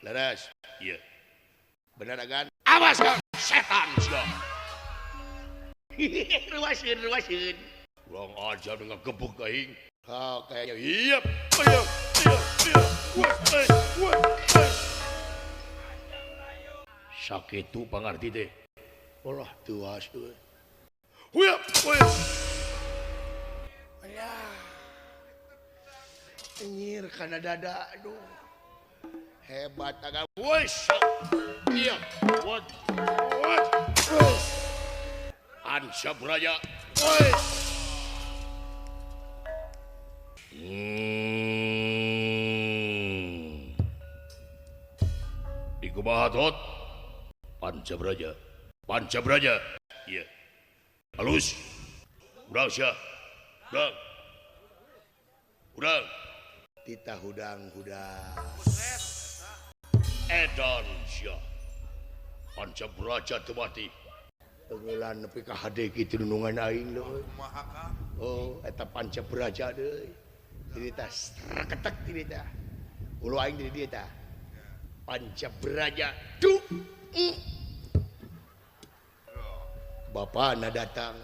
Leres. Iya. Bener kan? Awas kan setan sia. Ruasin. Kurang aja dengan gebuk aing. Kayaknya iya. Sakit tuh pangarti teh. Olah tuas tuh. Huyap. Ya. Nyir karena dada aduh. Hebat agak. Wush. Iya. What? Ansya Braja. Wush. Di Kumahatot. Panca Braja. Iya. Halus. Udang sia. Udang. Tita hudang. Edan sia. Panca Braja teu mati. Tenggelan nepi ka hade kitu nunungan aing leuy. Oh, eta Panca Braja deui. Ini teh raketek ini teh. Ulu aing di dieu teh. Panca Braja. Duh. Bapakna datang.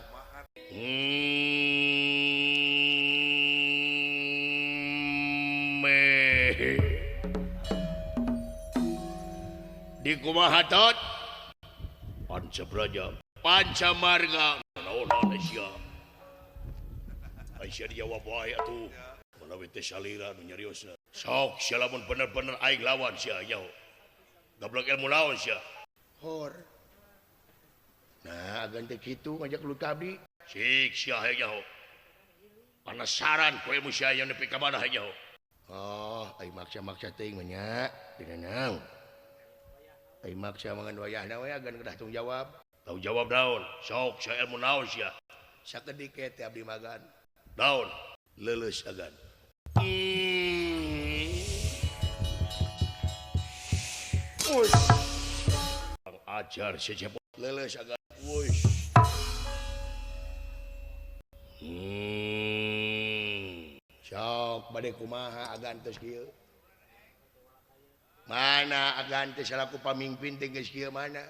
Di Kumahatot Panca Braja Panca Marga naon Aisyah dijawab wae atuh menawi teh salira nu nyariosna sok sia lamun bener-bener aing lawan sia nyaho goblok ilmu lawan sia hor nah agan teh kitu ngajak lu kabdi sik sia nyaho penasaran ku ilmu sia yang nepi ka mana nyaho oh ai maksa teuing nya dina ai maksa mangan wayahna we agan kedah tanggung jawab daun sok sia ilmu naon sia sakedik teh abdi magan daun leuleus agan ajar secepot leuleus agan wush sok bade kumaha agan teh kieu mana agan teh salaku pamimpin teh geus kieu mana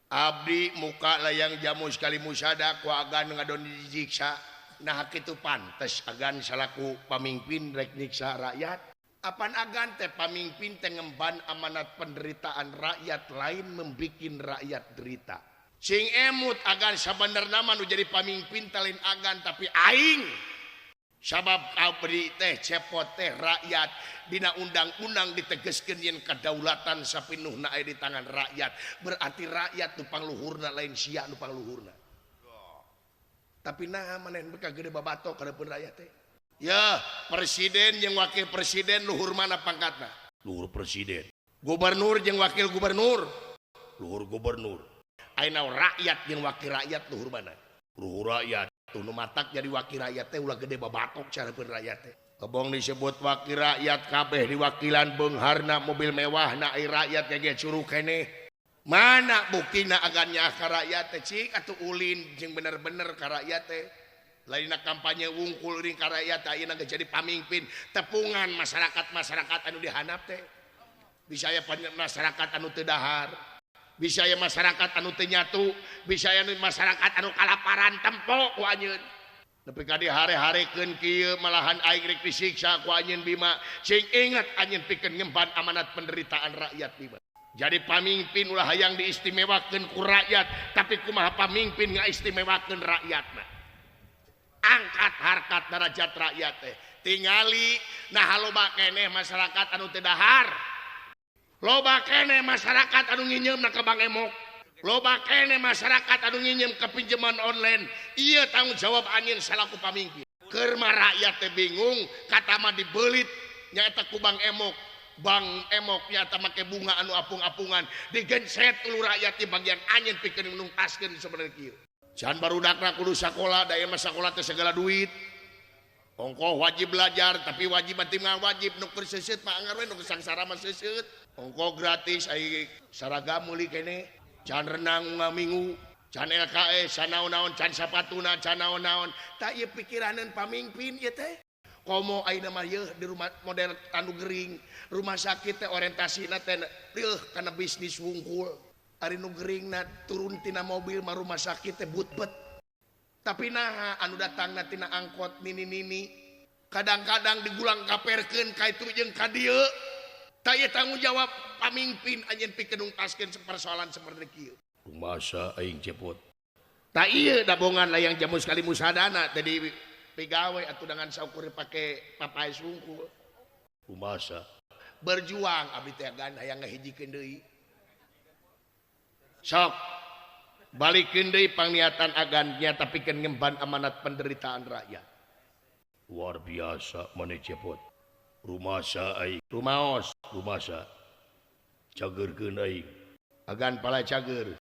abdi muka layang jamu sekali musada ku agan ngadon dijiksa nah kitu pantes agan salaku pamimpin rek nyiksa rakyat apan agan teh pamimpin teh ngemban amanat penderitaan rakyat lain membikin rakyat derita sing emut agan sabenerna mah nu jadi pamimpin talin agan tapi aing sabab abdi teh cepot teh rakyat dina undang-undang ditegeskeun yen kadaulatan sapinuhna aya di tangan rakyat berarti rakyat nu pangluhurna lain sia nu pangluhurna tapi nah maneh beka gede babatok kadeupun rakyat teh ya presiden jeung wakil presiden luhur mana pangkatna luhur presiden gubernur jeung wakil gubernur luhur gubernur ayeuna rakyat jeung wakil rakyat luhur mana luhur rakyat nu matak jadi wakil rakyat teh ulah gede babatok carepeun rakyat teh kebong disebut wakil rakyat kabeh diwakilan beungharna mobil mewahna ai rakyat ge curug keneh mana buktina agannya ka rakyat teh cik atuh ulin jeung bener-bener ka rakyat teh lainna kampanye wungkul ring ka rakyat ayeuna geus jadi pamimpin tepungan masyarakat anu dihandap teh bisa aya masyarakat anu teu dahar bisa ya masyarakat anu teu nyatu bisa ya masyarakat anu kalaparan tempo ku anjeun nepi ka dihare-harekeun kieu malahan aing rek disiksa ku anjeun Bima sing inget anjeun pikeun ngemban amanat penderitaan rakyat Bima jadi pamimpin ulah hayang diistimewakeun ku rakyat tapi kumaha pamimpin ngaistimewakeun rakyatna angkat harkat derajat rakyat teh tingali nah loba keneh masyarakat anu teu dahar loba kene masyarakat anu nginyeumna ka Bang Emok loba kene masyarakat anu nginyeum ke pinjaman online ieu tanggung jawab anjeun salaku pamimpin keur mah rakyat teh bingung kata mah dibeulit nyaeta ku Bang Emok nyata make bunga anu apung-apungan digenset ulu rakyat di bagian anjeun pikeun nungtaskeun sabenerna kieu can barudakna kudu sakola da ieu mah sakola teh segala duit ongkoh wajib belajar tapi wajib timngan wajib nu keur seuseut mah anggar we nu sangsara mah seuseut ongkoh gratis ai saragam meuli keneh can renang minggu can LKS can naon-naon can sapatuna can naon-naon tak ieu pikiraneun pamimpin ieu teh komo ayeuna mah di rumah model anu gering rumah sakit teh orientasina teh kana bisnis wungkul ari nu geringna turun tina mobil mah rumah sakit teh butbet tapi nah anu datangna tina angkot nini kadang-kadang digulang kaperkeun ka itu jeung ka dieu tah ieu tanggung jawab pamimpin anjeun pikeun nungtaskeun persoalan saperti kieu kumaha aing cepot tah ieu dabongan layang jamu sekali musadana tadi pegawai atuh dengan saukur pake papai sungkul kumaha berjuang abdi teh agan hayang ngahijikeun deui sok balikeun deui pangniatan agannya tapi keun ngemban amanat penderitaan rakyat luar biasa maneh cepot rumaha aing rumaos rumaha cageurkeun aing agan pala cager